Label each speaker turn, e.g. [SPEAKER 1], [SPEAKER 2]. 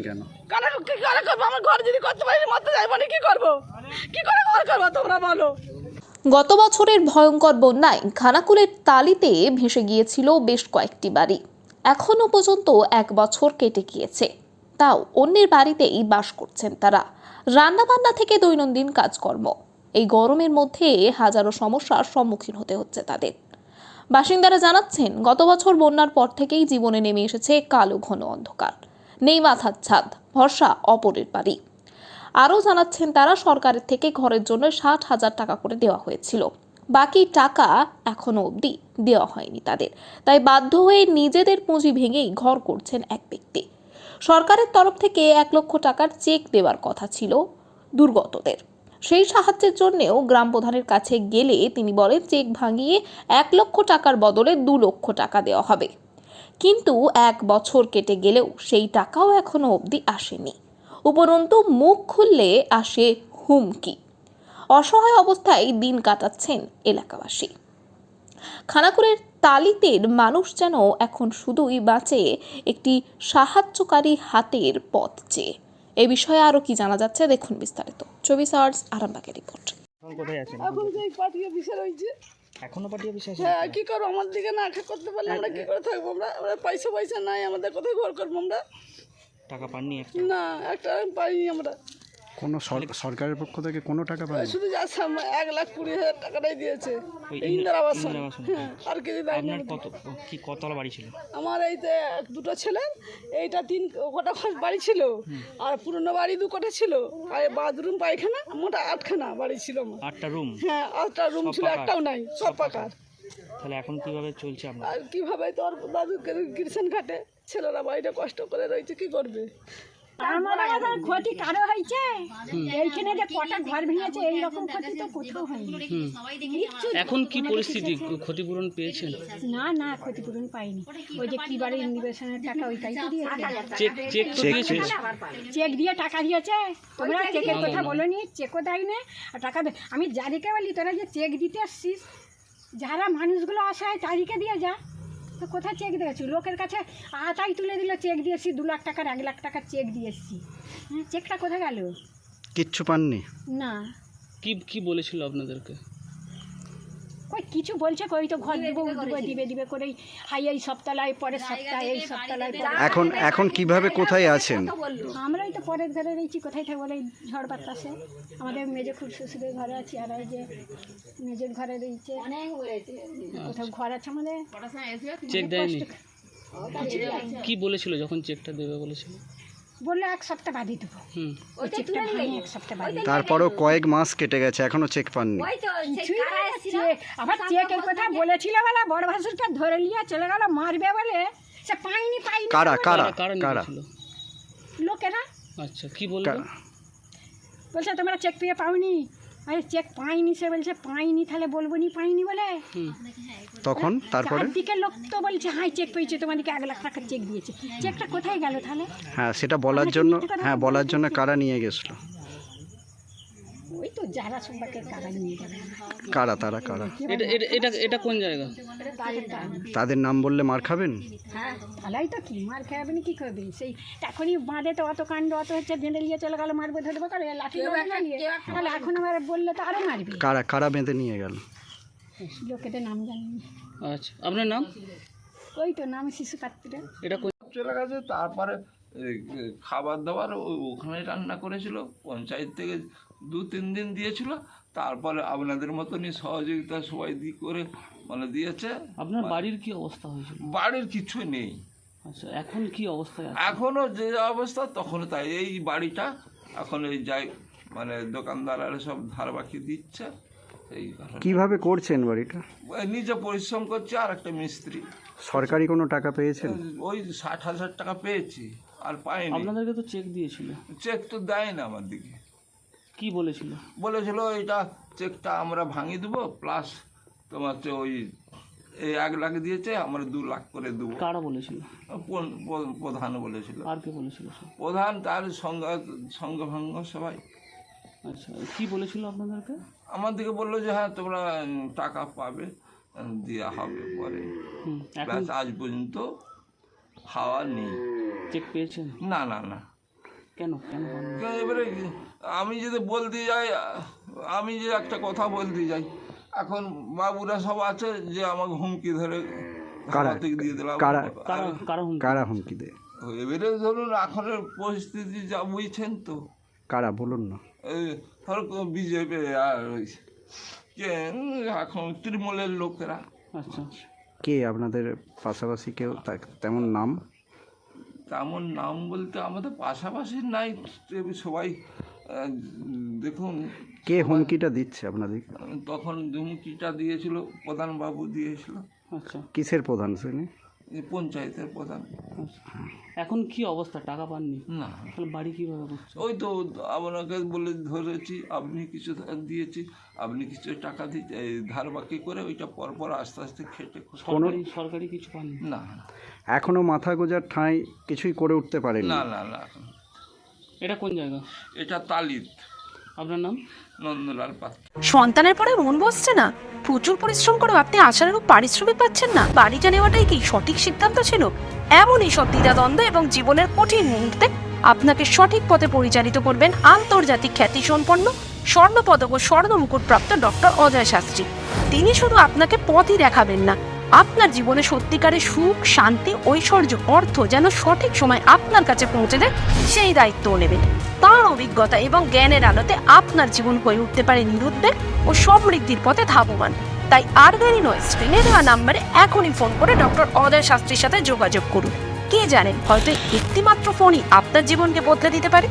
[SPEAKER 1] কেন
[SPEAKER 2] কারণ কি করে করবো? আমার ঘর যদি করতে পারি মরতে যাই মানে কি করবো? কি করে ঘর করবো তোমরা বলো?
[SPEAKER 3] গত বছরের ভয়ঙ্কর বন্যায় খানাকুলের তালিতে ভেসে গিয়েছিল বেশ কয়েকটি বাড়ি। এখনো পর্যন্ত 1 বছর কেটে গিয়েছে, তাও অন্যের বাড়িতেই বাস করছেন তারা। রান্নাবান্না থেকে দৈনন্দিন কাজকর্ম, এই গরমের মধ্যে হাজারো সমস্যার সম্মুখীন হতে হচ্ছে তাদের। বাসিন্দারা জানাচ্ছেন, গত বছর বন্যার পর থেকেই জীবনে নেমে এসেছে কালো ঘন অন্ধকার। নেই মাথার ছাদ, ভরসা অপরের বাড়ি। আরও জানাচ্ছেন তারা, সরকারের থেকে ঘরের জন্য 60,000 টাকা করে দেওয়া হয়েছিল, বাকি টাকা এখনো অবধি দেওয়া হয়নি তাদের। তাই বাধ্য হয়ে নিজেদের পুঁজি ভেঙেই ঘর করছেন এক ব্যক্তি। সরকারের তরফ থেকে 1 লক্ষ টাকার চেক দেওয়ার কথা ছিল দুর্গতদের। সেই সাহায্যের জন্যও গ্রাম প্রধানের কাছে গেলে তিনি বলেন, চেক ভাঙিয়ে 1 লক্ষ টাকার বদলে 2 লক্ষ টাকা দেওয়া হবে। কিন্তু 1 বছর কেটে গেলেও সেই টাকাও এখনো অবধি আসেনি। উপরন্তু মুখ খুললে আসে হুমকি। অসহায় অবস্থায় দিন কাটাচ্ছেন এলাকাবাসী। খানাকুলের তালিতের মানুষ যেন এখন শুধুই বাঁচে একটি সাহায্যকারী হাতের পথ চেয়ে। এ বিষয়ে আরো কি জানা যাচ্ছে দেখুন বিস্তারিত। 24 আওয়ার্স আরামবাগের রিপোর্ট।
[SPEAKER 1] এখন কোথায় আছেন?
[SPEAKER 2] এখন যে পার্টি অফিসে রয়েছে।
[SPEAKER 1] এখনো পার্টি অফিসে আছেন?
[SPEAKER 2] হ্যাঁ, কি করবো? আমার দিকে না খেয়ে করতে পারলে আমরা কি করে থাকবো? আমরা পয়সা নাই আমাদের, কোথায় ঘর করবো আমরা?
[SPEAKER 1] টাকা পাননি একটা?
[SPEAKER 2] না, একটা পাইনি আমরা।
[SPEAKER 4] কোনো সরকারের পক্ষ থেকে কোনো টাকা পায়?
[SPEAKER 2] শুধু যা 1,20,000 টাকাটাই দিয়েছে
[SPEAKER 1] ওই
[SPEAKER 2] ইন্দিরা আবাসন।
[SPEAKER 1] ইন্দিরা আবাসন।
[SPEAKER 2] হ্যাঁ, আর কিছু দেয়নি।
[SPEAKER 1] আপনার কতলা বাড়ি ছিল?
[SPEAKER 2] আমার এইতে 2টো ছেলে, এইটা 3 কোটা বাড়ি ছিল, আর পুরনো বাড়ি 2 কোটা ছিল, আর বাথরুম পায়খানা মোটা 8খানা বাড়ি ছিল আমার।
[SPEAKER 1] 8টা রুম?
[SPEAKER 2] হ্যাঁ, 8টা রুম ছিল, একটাও নাই, সব পাকার।
[SPEAKER 1] তাহলে এখন কিভাবে চলছে আপনার?
[SPEAKER 2] আর কিভাবে তোর দাদু কৃষণ ঘাটে ছেলেরা বাড়িটা কষ্ট করে রয়েছে, কি করবে?
[SPEAKER 5] আমার ক্ষতি কারো হয়েছে? এইখানে যে কটা ঘর ভেঙেছে এই রকম ক্ষতি তো কোথাও হয়নি।
[SPEAKER 1] এখন কি পরিস্থিতি? ক্ষতিপূরণ পেয়েছেন?
[SPEAKER 5] না না, ক্ষতিপূরণ পাইনি। ওই যে কি বাড়ি নিবেশনের টাকা ওইটাই তো দিয়েছে। চেক দিয়ে টাকা দিয়েছে। তোমরা চেকের কথা বলোনি, চেকও দেয়নি আর টাকা আমি যাদেরকে বলি তোরা যে চেক দিতে আসছিস, যারা মানুষগুলো আসায় তাদেরকে দিয়ে যা। তো কোথায় চেক দিয়েছি? লোকের কাছে আতাই তুলে দিল, চেক দিয়েছি 2 লাখ টাকার, 1 লাখ টাকার চেক দিয়েছি। হ্যাঁ, চেকটা কোথায় গেল?
[SPEAKER 4] কিচ্ছু পাননি?
[SPEAKER 5] না।
[SPEAKER 1] কি বলেছিল আপনাদেরকে?
[SPEAKER 5] ওই কিছু বলছে, ওই তো ঘর দিবে করেই হাই এই সপ্তাহে, পরের সপ্তাহে, এই সপ্তাহে।
[SPEAKER 4] এখন কিভাবে কোথায় আছেন?
[SPEAKER 5] আমরাই তো পরের ঘরে রয়েছি, কোথায় থাকবো? এই ঝড় বাতাসে আমাদের মেজে খুব শ্বশুরের ঘরে আছি, আর ওই যে মেজের ঘরে রয়েছে, কোথাও ঘর আছে আমাদের।
[SPEAKER 1] চেক দেয়নি? কি বলেছিল যখন চেকটা দেবে বলেছিল?
[SPEAKER 5] বললে 1 সপ্তাহ বাদে দেবো। ওই চেকটা ভাঙি 1 সপ্তাহ বাদে।
[SPEAKER 4] তারপরও কয়েক মাস কেটে গেছে, এখনো চেক পাননি?
[SPEAKER 5] আবার চেকের কথা বলেছিল বলে বড় ভাসুরকে ধরে নিয়ে চলে গেল মারবে বলে, সে পাইনি।
[SPEAKER 4] কারা কারা
[SPEAKER 1] কারা
[SPEAKER 4] কারা?
[SPEAKER 1] নিয়েছিল?
[SPEAKER 5] লোকেরা
[SPEAKER 1] আচ্ছা, কি বলবো?
[SPEAKER 5] বলছে তোমরা চেক পেয়ে পাওনি। আরে চেক পাইনি, সে বলছে পাইনি, তাহলে বলবো নি পাইনি বলে।
[SPEAKER 4] তখন তারপরে
[SPEAKER 5] চারদিকে লোক তো বলছে হাই চেক পেয়েছে, তোমাদেরকে 1 লাখ টাকার চেক দিয়েছে। চেকটা কোথায় গেল তাহলে?
[SPEAKER 4] হ্যাঁ, সেটা বলার জন্য কারা নিয়ে গেছিল?
[SPEAKER 5] ওই তো যারা সম্পর্কে কারা নিয়ে যাবে।
[SPEAKER 4] তারা কারা?
[SPEAKER 1] এটা কোন জায়গা?
[SPEAKER 4] তাদের নাম বললে মার খাবেন?
[SPEAKER 5] হ্যাঁ, তাহলেই তো কি মার খাবেন, কি করবে? সেই এখনই বাঁধে তো অত কাণ্ড অত হচ্ছে, বেঁধে নিয়ে চলে গেল, মারবে ধরবে করে লাঠি নিয়ে, তাহলে এখন আমার বললে তো আরও মারবে।
[SPEAKER 4] কারা বেঁধে নিয়ে গেল?
[SPEAKER 5] লোকেদের নাম জানি।
[SPEAKER 1] আচ্ছা, আপনার নাম?
[SPEAKER 5] ওই তো নাম শিশু পাত্রে।
[SPEAKER 1] এটা
[SPEAKER 6] চলে গেছে। তারপরে খাবার দাবার ওখানে রান্না করেছিল, পঞ্চায়েত থেকে 2-3 দিন দিয়েছিল। তারপরে আপনাদের মতনই সহযোগিতা সবাই করে দিয়েছে।
[SPEAKER 1] আপনার বাড়ির কি অবস্থা হয়েছিল?
[SPEAKER 6] বাড়ির কিছু নেই।
[SPEAKER 1] আচ্ছা, এখন কি অবস্থায় আছে?
[SPEAKER 6] এখনো যে অবস্থা তখনও তাই। এই বাড়িটা এখন এই যাই দোকানদাররা সব ধার বাকি দিচ্ছে। এই
[SPEAKER 4] কিভাবে করছেন বাড়িটা?
[SPEAKER 6] নিজে পরিশ্রম করছে, আর একটা মিস্ত্রি।
[SPEAKER 4] সরকারি কোনো টাকা পেয়েছেন?
[SPEAKER 6] ওই 60,000 টাকা পেয়েছি, আর পাইনি।
[SPEAKER 1] আপনাদেরকে তো চেক দিয়েছিল?
[SPEAKER 6] চেক তো দেয় না আমার দিকে।
[SPEAKER 1] কি বলেছিল?
[SPEAKER 6] এটা চেকটা আমরা ভাঙিয়ে দেবো, প্লাস তোমার ওই 1 লাখ দিয়েছে, আমরা 2 লাখ করে দেবো।
[SPEAKER 1] কারা বলেছিল?
[SPEAKER 6] প্রধান বলেছিল।
[SPEAKER 1] আর কে বলেছিল?
[SPEAKER 6] প্রধান, তার সংঘভঙ্গ সবাই।
[SPEAKER 1] আচ্ছা, কি বলেছিল আপনাদেরকে?
[SPEAKER 6] আমাদেরকে বললো যে হ্যাঁ তোমরা টাকা পাবে, দেওয়া হবে পরে। আজ পর্যন্ত খাওয়া নেই।
[SPEAKER 1] চেক পেয়েছেন?
[SPEAKER 6] না।
[SPEAKER 1] কেন কেন পাননি?
[SPEAKER 6] এবারে আমি যদি বলতে যাই, আমি যে একটা কথা বলতে যাই, এখন বাবুরা সব আছে যে আমাকে হুমকি ধরে
[SPEAKER 4] কারা?
[SPEAKER 6] হাত থেকে দিয়ে দিলাম।
[SPEAKER 4] কারা?
[SPEAKER 1] কারা কারা হুমকি?
[SPEAKER 4] কারা হুমকি দেয়?
[SPEAKER 6] এবারে ধরুন এখনের পরিস্থিতি যা বুঝছেন তো,
[SPEAKER 4] কারা বলুন না।
[SPEAKER 6] এই ধরো বিজেপি আর ওই কে এখন তৃণমূলের লোকেরা।
[SPEAKER 1] আচ্ছা,
[SPEAKER 4] কে আপনাদের পাশাপাশি কেউ তেমন নাম?
[SPEAKER 6] তেমন নাম বলতে আমাদের পাশাপাশি নাই, সবাই দেখুন।
[SPEAKER 4] কে হুমকিটা দিচ্ছে আপনাদের?
[SPEAKER 6] তখন হুমকিটা দিয়েছিল প্রধানবাবু দিয়েছিল,
[SPEAKER 1] আচ্ছা,
[SPEAKER 4] কিসের প্রধান শ্রেণী?
[SPEAKER 6] এই পঞ্চায়েতের প্রধান।
[SPEAKER 1] আচ্ছা। এখন কি অবস্থা? টাকা পাননি?
[SPEAKER 6] না,
[SPEAKER 1] তাহলে বাড়ি কিভাবে করছে?
[SPEAKER 6] ওই তো আপনাকে বলে ধরেছি, আপনি কিছু দিয়েছি, আপনি কিছু টাকা দিয়ে ধার বাকি করে ওইটা পরপর আস্তে আস্তে খেটে
[SPEAKER 1] সরকারি কিছু পাননি?
[SPEAKER 6] না
[SPEAKER 4] এখনো মাথা গোজার ঠাঁই কিছুই করে উঠতে পারেনি?
[SPEAKER 6] না না না।
[SPEAKER 1] এটা কোন জায়গা?
[SPEAKER 6] এটা তালিত।
[SPEAKER 1] আপনার নাম?
[SPEAKER 6] নন্দলাল পাত্র।
[SPEAKER 7] সন্তানের পরে মন বসছে না, প্রচুর পরিশ্রম করেও আপনি আশানুরূপ পারিশ্রমিক পাচ্ছেন না, বাড়িটা নেওয়াটাই কি সঠিক সিদ্ধান্ত ছিল? এমনই সব দ্বিধাদ্বন্দ্ব এবং জীবনের কঠিন মুহূর্তে আপনাকে সঠিক পথে পরিচালিত করবেন আন্তর্জাতিক খ্যাতিসম্পন্ন স্বর্ণপদক ও স্বর্ণ মুকুটপ্রাপ্ত ডক্টর অজয় শাস্ত্রী। তিনি শুধু আপনাকে পথই দেখাবেন না, আপনার জীবনে সত্যিকারের সুখ, শান্তি, ঐশ্বর্য, অর্থ যেন সঠিক সময় আপনার কাছে পৌঁছে দেয় সেই দায়িত্বও নেবেন। তাঁর অভিজ্ঞতা এবং জ্ঞানের আলোতে আপনার জীবন হয়ে উঠতে পারে নিরুদ্বেগ ও সমৃদ্ধির পথে ধাবমান। তাই আর দেরি নয়, স্ক্রিনে দেওয়া নাম্বারে এখনই ফোন করে ডক্টর অজয় শাস্ত্রীর সাথে যোগাযোগ করুন। কে জানেন, হয়তো একটি মাত্র ফোনই আপনার জীবনকে বদলে দিতে পারে।